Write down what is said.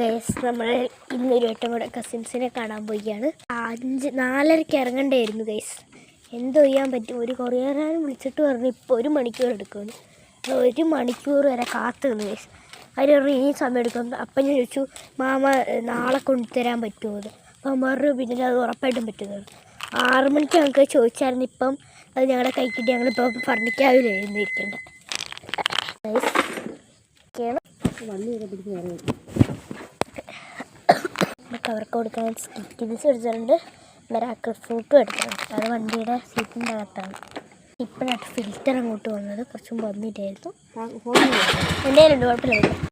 Guys നമ്മൾ ഇന്നൊരു വട്ടം കൂടെ കസിൻസിനെ കാണാൻ പോവുകയാണ്. 4:30 ഇറങ്ങണ്ടായിരുന്നു ഗൈസ്. എന്തോ ചെയ്യാൻ പറ്റും, ഒരു കൊറിയറുകാരൻ വിളിച്ചിട്ട് പറഞ്ഞു ഇപ്പോൾ 1 മണിക്കൂർ എടുക്കുമെന്ന്. 1 മണിക്കൂർ വരെ കാത്തു നിന്ന് ഗൈസ്. അവർ ഈ സമയം എടുക്കും. അപ്പം ഞാൻ ചോദിച്ചു മാമ നാളെ കൊണ്ടുതരാൻ പറ്റുമോ എന്ന്. അപ്പം പറഞ്ഞു പിന്നെ അത് ഉറപ്പായിട്ടും പറ്റുന്നത്. 6 മണിക്ക് ഞങ്ങൾക്ക് ചോദിച്ചായിരുന്നു. ഇപ്പം അത് ഞങ്ങളുടെ കൈ കിട്ടി. ഞങ്ങളിപ്പോൾ ഫർണിക്കാവിൽ എഴുന്നിരിക്കേണ്ട അവർക്ക് കൊടുക്കാൻ സ്കിറ്റിൽസ് എടുത്തിട്ടുണ്ട്. മിറാക്കിൾ ഫ്രൂട്ടും എടുത്തിട്ടുണ്ട്. അത് വണ്ടിയുടെ സീറ്റിൻ്റെ അകത്താണ്. ഇപ്പോഴാണ് ഫിൽറ്റർ അങ്ങോട്ട് വന്നത്. കുറച്ചും വന്നിട്ടായിരുന്നു. എൻ്റെ കയ്യിലുണ്ട്, കുഴപ്പമില്ല.